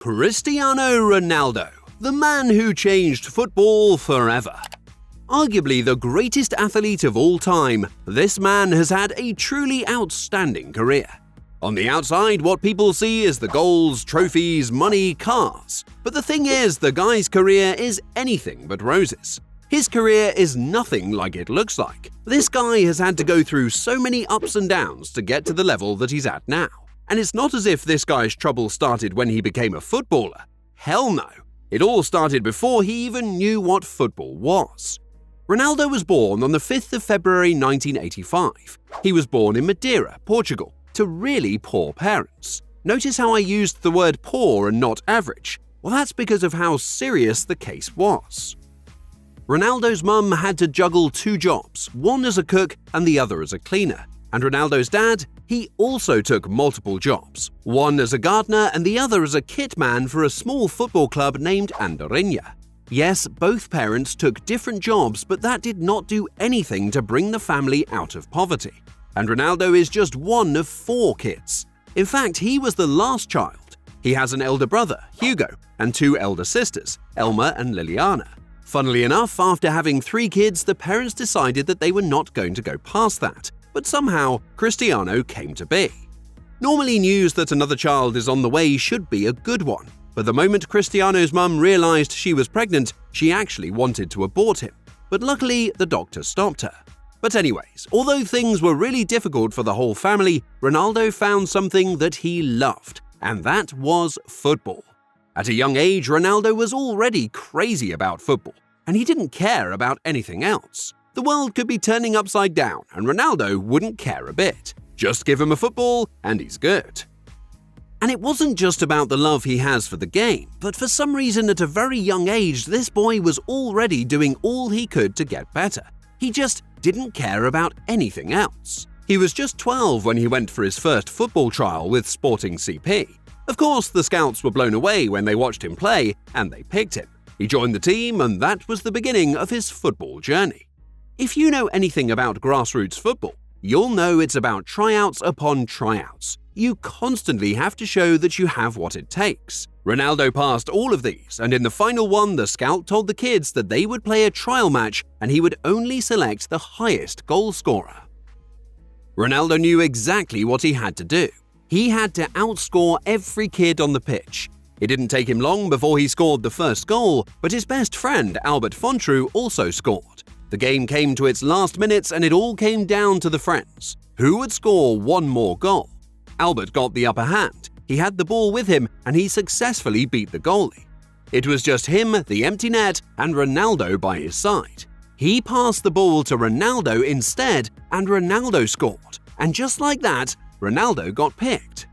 Cristiano Ronaldo, the man who changed football forever. Arguably the greatest athlete of all time, this man has had a truly outstanding career. On the outside, what people see is the goals, trophies, money, cars. But the thing is, the guy's career is anything but roses. His career is nothing like it looks like. This guy has had to go through so many ups and downs to get to the level that he's at now. And it's not as if this guy's trouble started when he became a footballer. Hell no. It all started before he even knew what football was. Ronaldo was born on the 5th of February 1985. He was born in Madeira, Portugal, to really poor parents. Notice how I used the word poor and not average? Well, that's because of how serious the case was. Ronaldo's mum had to juggle two jobs, one as a cook and the other as a cleaner. And Ronaldo's dad, he also took multiple jobs, one as a gardener and the other as a kit man for a small football club named Andorinha. Yes, both parents took different jobs, but that did not do anything to bring the family out of poverty. And Ronaldo is just one of 4 kids. In fact, he was the last child. He has an elder brother, Hugo, and 2 elder sisters, Elma and Liliana. Funnily enough, after having 3 kids, the parents decided that they were not going to go past that. But somehow, Cristiano came to be. Normally, news that another child is on the way should be a good one. But the moment Cristiano's mum realized she was pregnant, she actually wanted to abort him. But luckily, the doctor stopped her. But anyways, although things were really difficult for the whole family, Ronaldo found something that he loved, and that was football. At a young age, Ronaldo was already crazy about football, and he didn't care about anything else. The world could be turning upside down, and Ronaldo wouldn't care a bit. Just give him a football, and he's good. And it wasn't just about the love he has for the game, but for some reason at a very young age, this boy was already doing all he could to get better. He just didn't care about anything else. He was just 12 when he went for his first football trial with Sporting CP. Of course, the scouts were blown away when they watched him play, and they picked him. He joined the team, and that was the beginning of his football journey. If you know anything about grassroots football, you'll know it's about tryouts upon tryouts. You constantly have to show that you have what it takes. Ronaldo passed all of these, and in the final one, the scout told the kids that they would play a trial match and he would only select the highest goal scorer. Ronaldo knew exactly what he had to do. He had to outscore every kid on the pitch. It didn't take him long before he scored the first goal, but his best friend, Albert Fontrue, also scored. The game came to its last minutes and it all came down to the friends. Who would score one more goal? Albert got the upper hand. He had the ball with him and he successfully beat the goalie. It was just him, the empty net, and Ronaldo by his side. He passed the ball to Ronaldo instead and Ronaldo scored. And just like that, Ronaldo got picked.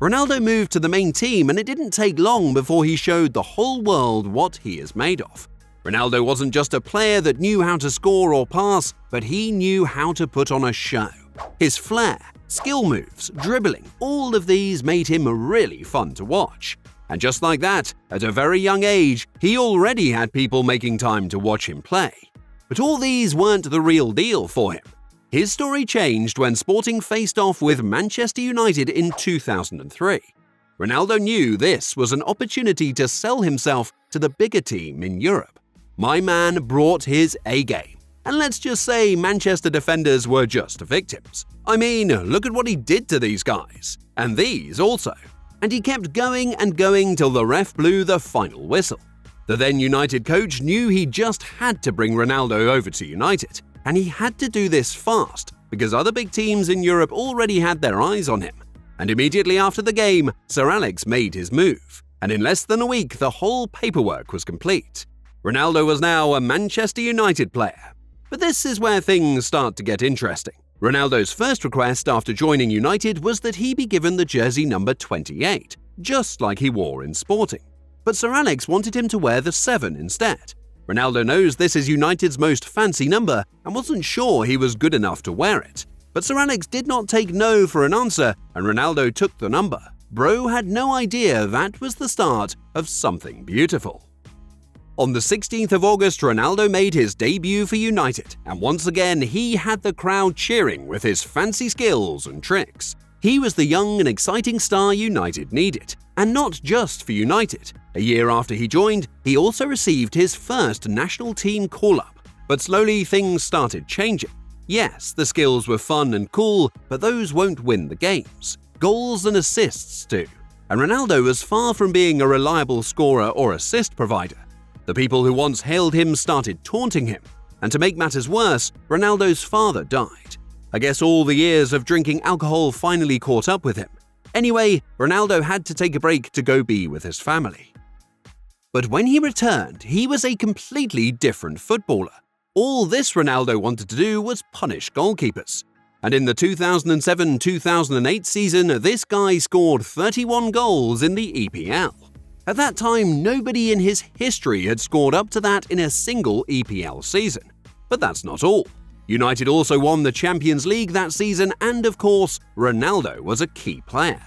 Ronaldo moved to the main team and it didn't take long before he showed the whole world what he is made of. Ronaldo wasn't just a player that knew how to score or pass, but he knew how to put on a show. His flair, skill moves, dribbling, all of these made him really fun to watch. And just like that, at a very young age, he already had people making time to watch him play. But all these weren't the real deal for him. His story changed when Sporting faced off with Manchester United in 2003. Ronaldo knew this was an opportunity to sell himself to the bigger team in Europe. My man brought his A-game. And let's just say Manchester defenders were just victims. I mean, look at what he did to these guys. And these also. And he kept going and going till the ref blew the final whistle. The then United coach knew he just had to bring Ronaldo over to United. And he had to do this fast, because other big teams in Europe already had their eyes on him. And immediately after the game, Sir Alex made his move. And in less than a week, the whole paperwork was complete. Ronaldo was now a Manchester United player. But this is where things start to get interesting. Ronaldo's first request after joining United was that he be given the jersey number 28, just like he wore in Sporting. But Sir Alex wanted him to wear the 7 instead. Ronaldo knows this is United's most fancy number and wasn't sure he was good enough to wear it. But Sir Alex did not take no for an answer and Ronaldo took the number. Bro had no idea that was the start of something beautiful. On the 16th of August, Ronaldo made his debut for United, and once again he had the crowd cheering with his fancy skills and tricks. He was the young and exciting star United needed, and not just for United. A year after he joined, he also received his first national team call-up. But slowly things started changing. Yes, the skills were fun and cool, but those won't win the games. Goals and assists do. And Ronaldo was far from being a reliable scorer or assist provider. The people who once hailed him started taunting him. And to make matters worse, Ronaldo's father died. I guess all the years of drinking alcohol finally caught up with him. Anyway, Ronaldo had to take a break to go be with his family. But when he returned, he was a completely different footballer. All this Ronaldo wanted to do was punish goalkeepers. And in the 2007-2008 season, this guy scored 31 goals in the EPL. At that time, nobody in his history had scored up to that in a single EPL season. But that's not all. United also won the Champions League that season, and of course, Ronaldo was a key player.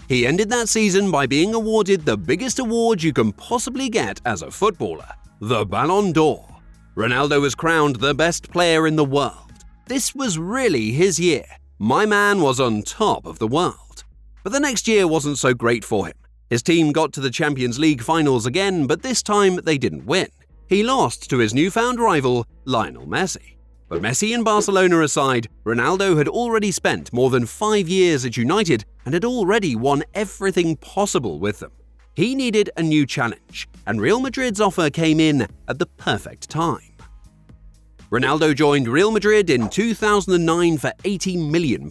He ended that season by being awarded the biggest award you can possibly get as a footballer, the Ballon d'Or. Ronaldo was crowned the best player in the world. This was really his year. My man was on top of the world. But the next year wasn't so great for him. His team got to the Champions League finals again, but this time they didn't win. He lost to his newfound rival, Lionel Messi. But Messi and Barcelona aside, Ronaldo had already spent more than 5 years at United and had already won everything possible with them. He needed a new challenge, and Real Madrid's offer came in at the perfect time. Ronaldo joined Real Madrid in 2009 for £80 million,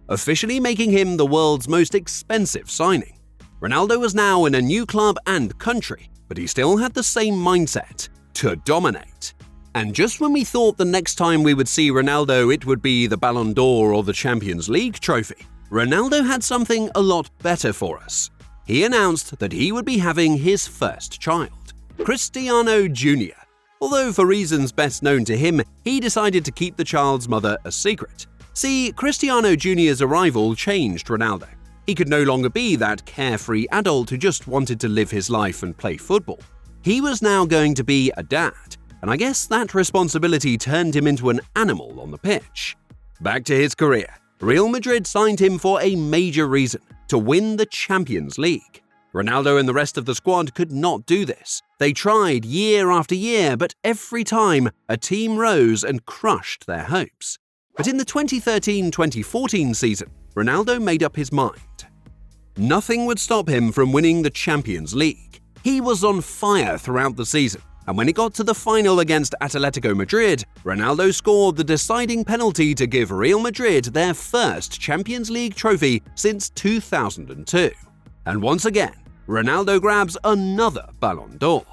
officially making him the world's most expensive signing. Ronaldo was now in a new club and country, but he still had the same mindset: to dominate. And just when we thought the next time we would see Ronaldo it would be the Ballon d'Or or the Champions League trophy, Ronaldo had something a lot better for us. He announced that he would be having his first child, Cristiano Jr. Although for reasons best known to him, he decided to keep the child's mother a secret. See, Cristiano Jr.'s arrival changed Ronaldo. He could no longer be that carefree adult who just wanted to live his life and play football. He was now going to be a dad, and I guess that responsibility turned him into an animal on the pitch. Back to his career, Real Madrid signed him for a major reason: to win the Champions League. Ronaldo and the rest of the squad could not do this. They tried year after year, but every time a team rose and crushed their hopes. But in the 2013-2014 season, Ronaldo made up his mind. Nothing would stop him from winning the Champions League. He was on fire throughout the season, and when it got to the final against Atletico Madrid, Ronaldo scored the deciding penalty to give Real Madrid their first Champions League trophy since 2002. And once again, Ronaldo grabs another Ballon d'Or.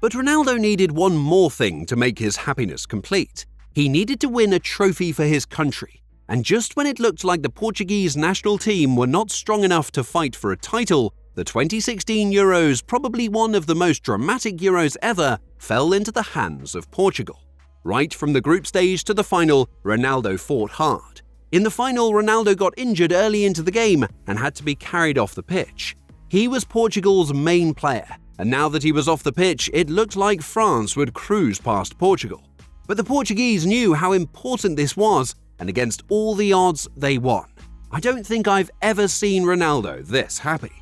But Ronaldo needed one more thing to make his happiness complete. He needed to win a trophy for his country. And just when it looked like the Portuguese national team were not strong enough to fight for a title, the 2016 Euros, probably one of the most dramatic Euros ever, fell into the hands of Portugal. Right from the group stage to the final, Ronaldo fought hard. In the final, Ronaldo got injured early into the game and had to be carried off the pitch. He was Portugal's main player, and now that he was off the pitch, it looked like France would cruise past Portugal. But the Portuguese knew how important this was, and against all the odds, they won. I don't think I've ever seen Ronaldo this happy.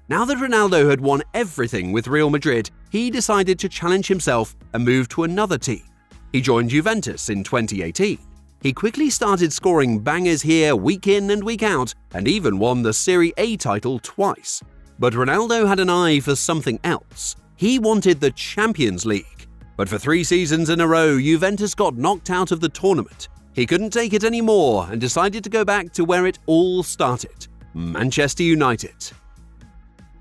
Now that Ronaldo had won everything with Real Madrid, he decided to challenge himself and move to another team. He joined Juventus in 2018. He quickly started scoring bangers here week in and week out, and even won the Serie A title twice. But Ronaldo had an eye for something else. He wanted the Champions League. But for 3 seasons in a row, Juventus got knocked out of the tournament. He couldn't take it anymore and decided to go back to where it all started: Manchester United.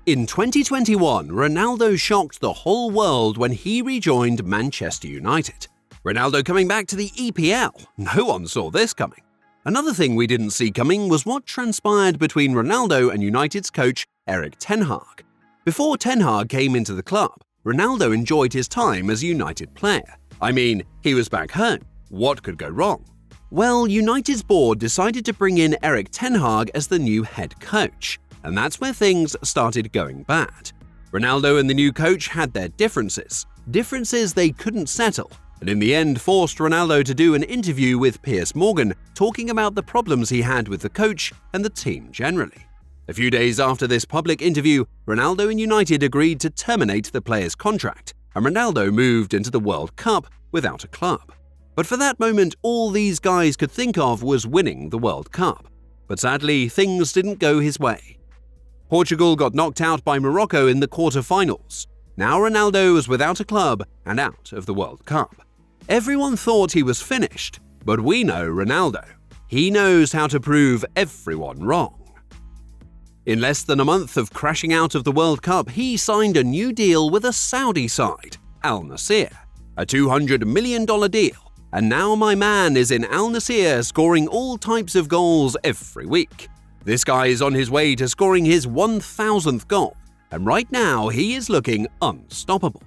In 2021, Ronaldo shocked the whole world when he rejoined Manchester United. Ronaldo coming back to the EPL. No one saw this coming. Another thing we didn't see coming was what transpired between Ronaldo and United's coach, Erik ten Hag. Before Ten Hag came into the club, Ronaldo enjoyed his time as a United player. I mean, he was back home. What could go wrong? Well, United's board decided to bring in Erik ten Hag as the new head coach, and that's where things started going bad. Ronaldo and the new coach had their differences they couldn't settle, and in the end forced Ronaldo to do an interview with Piers Morgan talking about the problems he had with the coach and the team generally. A few days after this public interview, Ronaldo and United agreed to terminate the player's contract, and Ronaldo moved into the World Cup without a club. But for that moment, all these guys could think of was winning the World Cup. But sadly, things didn't go his way. Portugal got knocked out by Morocco in the quarter-finals. Now Ronaldo was without a club and out of the World Cup. Everyone thought he was finished, but we know Ronaldo. He knows how to prove everyone wrong. In less than a month of crashing out of the World Cup, he signed a new deal with a Saudi side, Al Nassr, a $200 million deal, and now my man is in Al Nassr scoring all types of goals every week. This guy is on his way to scoring his 1,000th goal, and right now he is looking unstoppable.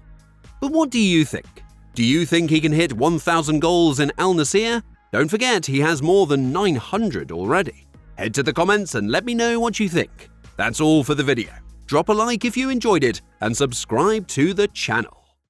But what do you think? Do you think he can hit 1,000 goals in Al Nassr? Don't forget he has more than 900 already. Head to the comments and let me know what you think. That's all for the video. Drop a like if you enjoyed it and subscribe to the channel.